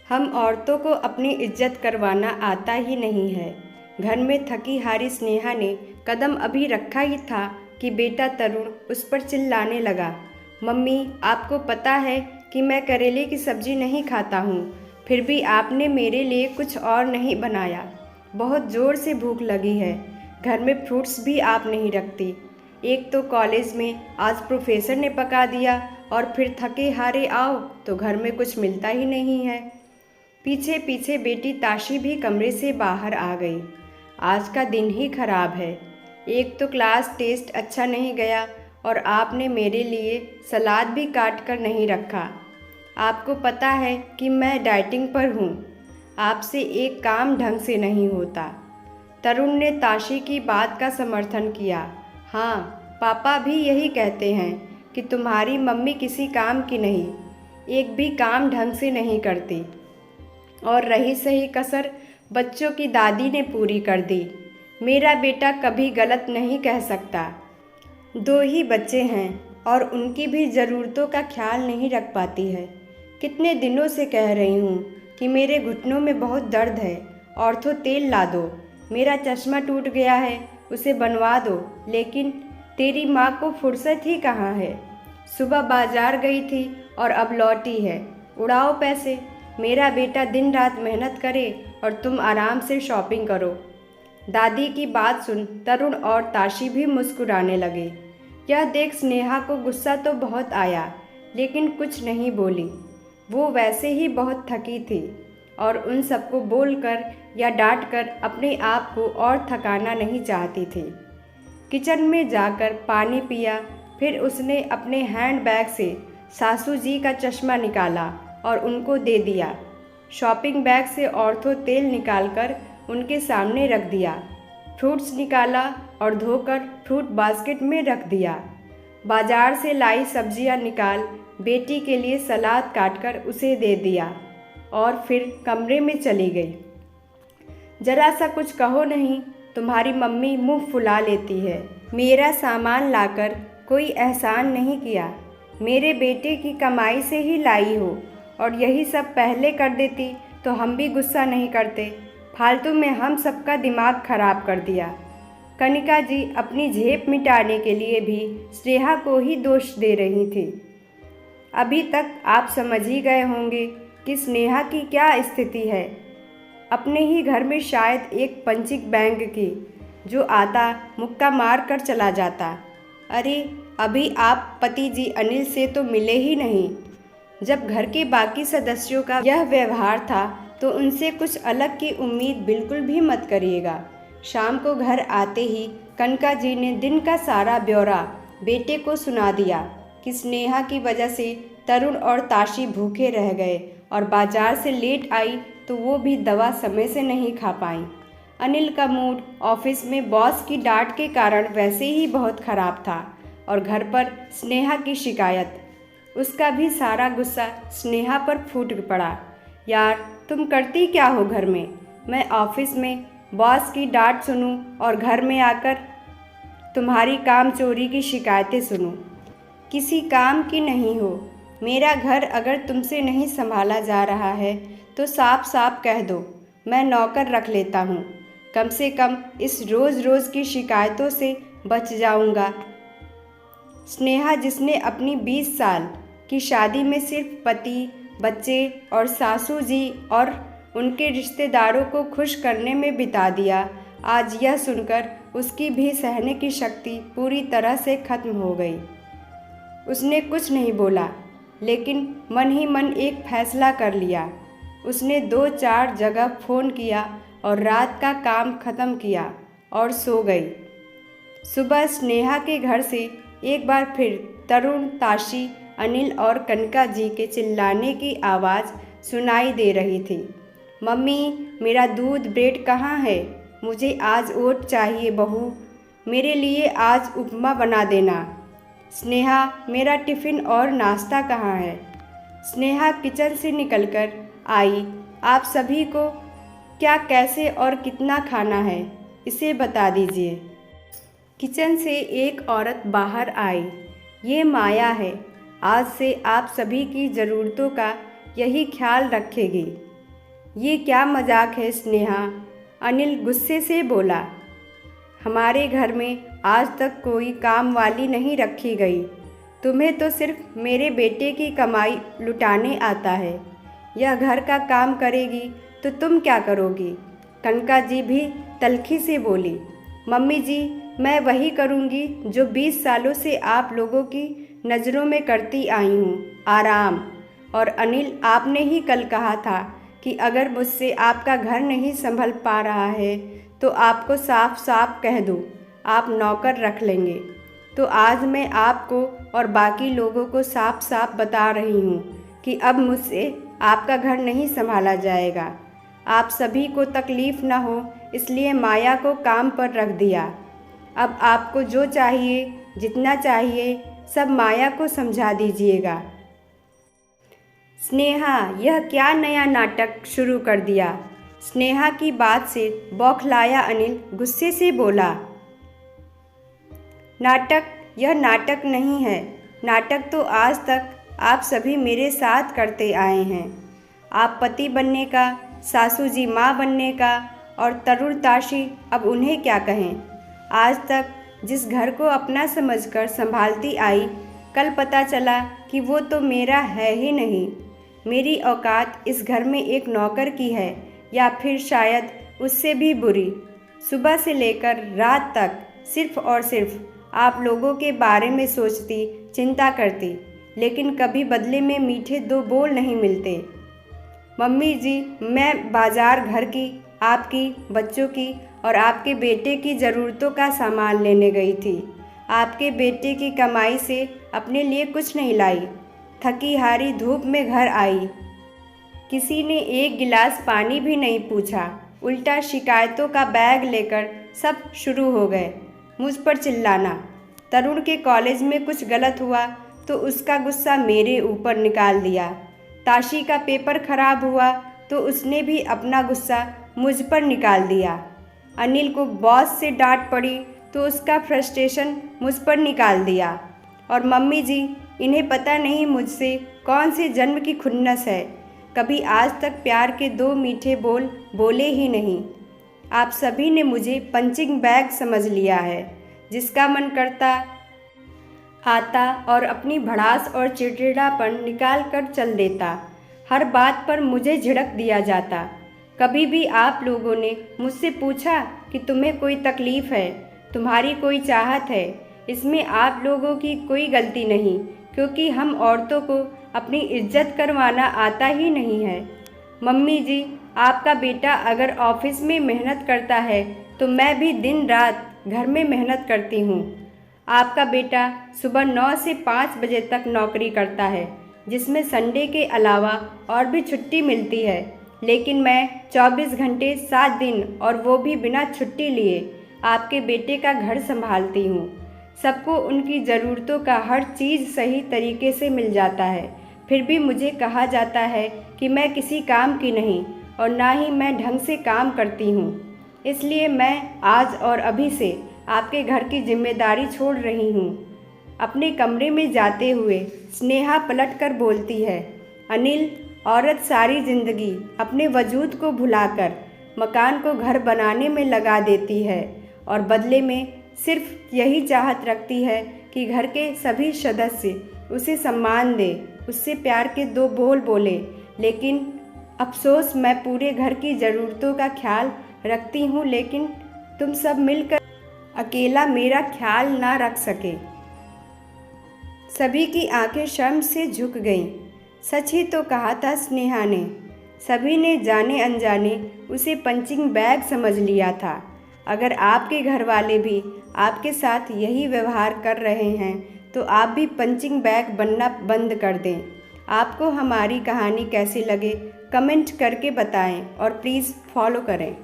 हम औरतों को अपनी इज्जत करवाना आता ही नहीं है। घर में थकी हारी स्नेहा ने कदम अभी रखा ही था कि बेटा तरुण उस पर चिल्लाने लगा। मम्मी, आपको पता है कि मैं करेले की सब्जी नहीं खाता हूँ, फिर भी आपने मेरे लिए कुछ और नहीं बनाया। बहुत ज़ोर से भूख लगी है। घर में फ्रूट्स भी आप नहीं रखती। एक तो कॉलेज में आज प्रोफेसर ने पका दिया और फिर थके हारे आओ तो घर में कुछ मिलता ही नहीं है। पीछे पीछे बेटी ताशी भी कमरे से बाहर आ गई। आज का दिन ही खराब है। एक तो क्लास टेस्ट अच्छा नहीं गया और आपने मेरे लिए सलाद भी काट कर नहीं रखा। आपको पता है कि मैं डाइटिंग पर हूँ। आपसे एक काम ढंग से नहीं होता। तरुण ने ताशी की बात का समर्थन किया। हाँ, पापा भी यही कहते हैं कि तुम्हारी मम्मी किसी काम की नहीं, एक भी काम ढंग से नहीं करती। और रही सही कसर, बच्चों की दादी ने पूरी कर दी। मेरा बेटा कभी गलत नहीं कह सकता। दो ही बच्चे हैं और उनकी भी ज़रूरतों का ख्याल नहीं रख पाती है। कितने दिनों से कह रही हूँ कि मेरे घुटनों में बहुत दर्द है, ऑर्थो तेल ला दो। मेरा चश्मा टूट गया है, उसे बनवा दो, लेकिन तेरी माँ को फुर्सत ही कहाँ है। सुबह बाजार गई थी और अब लौटी है। उड़ाओ पैसे। मेरा बेटा दिन रात मेहनत करे और तुम आराम से शॉपिंग करो। दादी की बात सुन तरुण और ताशी भी मुस्कुराने लगे। यह देख स्नेहा को गुस्सा तो बहुत आया, लेकिन कुछ नहीं बोली। वो वैसे ही बहुत थकी थी और उन सबको बोलकर या डांटकर अपने आप को और थकाना नहीं चाहती थी। किचन में जाकर पानी पिया, फिर उसने अपने हैंडबैग से सासू जी का चश्मा निकाला और उनको दे दिया। शॉपिंग बैग से ऑर्थो तेल निकालकर उनके सामने रख दिया। फ्रूट्स निकाला और धोकर फ्रूट बास्केट में रख दिया। बाजार से लाई सब्जियां निकाल बेटी के लिए सलाद काटकर उसे दे दिया और फिर कमरे में चली गई। जरा सा कुछ कहो नहीं, तुम्हारी मम्मी मुंह फुला लेती है। मेरा सामान लाकर कोई एहसान नहीं किया। मेरे बेटे की कमाई से ही लाई हो और यही सब पहले कर देती तो हम भी गुस्सा नहीं करते। फालतू में हम सबका दिमाग खराब कर दिया। कनिका जी अपनी झेप मिटाने के लिए भी स्नेहा को ही दोष दे रही थी। अभी तक आप समझ ही गए होंगे कि स्नेहा की क्या स्थिति है। अपने ही घर में शायद एक पंचिंग बैंक की, जो आता मुक्का मार कर चला जाता। अरे, अभी आप पति जी अनिल से तो मिले ही नहीं। जब घर के बाकी सदस्यों का यह व्यवहार था तो उनसे कुछ अलग की उम्मीद बिल्कुल भी मत करिएगा। शाम को घर आते ही कनका जी ने दिन का सारा ब्यौरा बेटे को सुना दिया कि स्नेहा की वजह से तरुण और ताशी भूखे रह गए और बाजार से लेट आई तो वो भी दवा समय से नहीं खा पाई। अनिल का मूड ऑफिस में बॉस की डांट के कारण वैसे ही बहुत खराब था और घर पर स्नेहा की शिकायत, उसका भी सारा गुस्सा स्नेहा पर फूट पड़ा। यार, तुम करती क्या हो घर में? मैं ऑफिस में बॉस की डांट सुनूं और घर में आकर तुम्हारी काम चोरी की शिकायतें सुनूं। किसी काम की नहीं हो। मेरा घर अगर तुमसे नहीं संभाला जा रहा है तो साफ साफ कह दो, मैं नौकर रख लेता हूँ। कम से कम इस रोज़ रोज़ की शिकायतों से बच जाऊँगा। स्नेहा, जिसने अपनी 20 साल की शादी में सिर्फ पति, बच्चे और सासू जी और उनके रिश्तेदारों को खुश करने में बिता दिया, आज यह सुनकर उसकी भी सहने की शक्ति पूरी तरह से खत्म हो गई। उसने कुछ नहीं बोला, लेकिन मन ही मन एक फैसला कर लिया। उसने 2-4 जगह फ़ोन किया और रात का काम ख़त्म किया और सो गई। सुबह स्नेहा के घर से एक बार फिर तरुण, ताशी, अनिल और कनका जी के चिल्लाने की आवाज़ सुनाई दे रही थी। मम्मी, मेरा दूध ब्रेड कहाँ है? मुझे आज ओट चाहिए बहू। मेरे लिए आज उपमा बना देना। स्नेहा, मेरा टिफ़िन और नाश्ता कहाँ है? स्नेहा किचन से निकलकर आई। आप सभी को क्या, कैसे और कितना खाना है, इसे बता दीजिए। किचन से एक औरत बाहर आई। ये माया है। आज से आप सभी की ज़रूरतों का यही ख्याल रखेगी। ये क्या मजाक है स्नेहा, अनिल गुस्से से बोला। हमारे घर में आज तक कोई काम वाली नहीं रखी गई। तुम्हें तो सिर्फ मेरे बेटे की कमाई लुटाने आता है। यह घर का काम करेगी तो तुम क्या करोगी? कनका जी भी तल्खी से बोली। मम्मी जी, मैं वही करूँगी जो 20 सालों से आप लोगों की नज़रों में करती आई हूँ, आराम। और अनिल, आपने ही कल कहा था कि अगर मुझसे आपका घर नहीं संभल पा रहा है तो आपको साफ साफ कह दूँ, आप नौकर रख लेंगे। तो आज मैं आपको और बाकी लोगों को साफ साफ बता रही हूँ कि अब मुझसे आपका घर नहीं संभाला जाएगा। आप सभी को तकलीफ़ न हो इसलिए माया को काम पर रख दिया। अब आपको जो चाहिए, जितना चाहिए, सब माया को समझा दीजिएगा। स्नेहा, यह क्या नया नाटक शुरू कर दिया? स्नेहा की बात से बौखलाया अनिल गुस्से से बोला। नाटक? यह नाटक नहीं है। नाटक तो आज तक आप सभी मेरे साथ करते आए हैं। आप पति बनने का, सासू जी माँ बनने का, और तरुण ताशी अब उन्हें क्या कहें। आज तक जिस घर को अपना समझकर संभालती आई, कल पता चला कि वो तो मेरा है ही नहीं। मेरी औकात इस घर में एक नौकर की है, या फिर शायद उससे भी बुरी। सुबह से लेकर रात तक सिर्फ और सिर्फ आप लोगों के बारे में सोचती, चिंता करती, लेकिन कभी बदले में मीठे दो बोल नहीं मिलते। मम्मी जी, मैं बाज़ार घर की, आपकी, बच्चों की और आपके बेटे की ज़रूरतों का सामान लेने गई थी। आपके बेटे की कमाई से अपने लिए कुछ नहीं लाई। थकी हारी धूप में घर आई। किसी ने एक गिलास पानी भी नहीं पूछा। उल्टा शिकायतों का बैग लेकर सब शुरू हो गए, मुझ पर चिल्लाना। तरुण के कॉलेज में कुछ गलत हुआ तो उसका गुस्सा मेरे ऊपर निकाल दिया। ताशी का पेपर खराब हुआ तो उसने भी अपना गुस्सा मुझ पर निकाल दिया। अनिल को बॉस से डांट पड़ी तो उसका फ्रस्ट्रेशन मुझ पर निकाल दिया। और मम्मी जी, इन्हें पता नहीं मुझसे कौन से जन्म की खुन्नस है। कभी आज तक प्यार के दो मीठे बोल बोले ही नहीं। आप सभी ने मुझे पंचिंग बैग समझ लिया है, जिसका मन करता आता और अपनी भड़ास और चिड़चिड़ापन निकाल कर चल देता। हर बात पर मुझे झिड़क दिया जाता। कभी भी आप लोगों ने मुझसे पूछा कि तुम्हें कोई तकलीफ़ है, तुम्हारी कोई चाहत है? इसमें आप लोगों की कोई गलती नहीं, क्योंकि हम औरतों को अपनी इज्जत करवाना आता ही नहीं है। मम्मी जी, आपका बेटा अगर ऑफिस में मेहनत करता है तो मैं भी दिन रात घर में मेहनत करती हूँ। आपका बेटा सुबह 9 से 5 बजे तक नौकरी करता है, जिसमें संडे के अलावा और भी छुट्टी मिलती है, लेकिन मैं 24 घंटे 7 दिन और वो भी बिना छुट्टी लिए आपके बेटे का घर संभालती हूँ। सबको उनकी ज़रूरतों का हर चीज़ सही तरीके से मिल जाता है, फिर भी मुझे कहा जाता है कि मैं किसी काम की नहीं और ना ही मैं ढंग से काम करती हूँ। इसलिए मैं आज और अभी से आपके घर की जिम्मेदारी छोड़ रही हूँ। अपने कमरे में जाते हुए स्नेहा पलटकर बोलती है। अनिल, औरत सारी ज़िंदगी अपने वजूद को भुलाकर मकान को घर बनाने में लगा देती है और बदले में सिर्फ यही चाहत रखती है कि घर के सभी सदस्य उसे सम्मान दे, उससे प्यार के दो बोल बोले। लेकिन अफसोस, मैं पूरे घर की ज़रूरतों का ख्याल रखती हूँ, लेकिन तुम सब मिलकर अकेला मेरा ख्याल ना रख सके। सभी की आंखें शर्म से झुक गईं। सच ही तो कहा था स्नेहा ने। सभी ने जाने अनजाने उसे पंचिंग बैग समझ लिया था। अगर आपके घर वाले भी आपके साथ यही व्यवहार कर रहे हैं तो आप भी पंचिंग बैग बनना बंद कर दें। आपको हमारी कहानी कैसी लगे कमेंट करके बताएं और प्लीज़ फॉलो करें।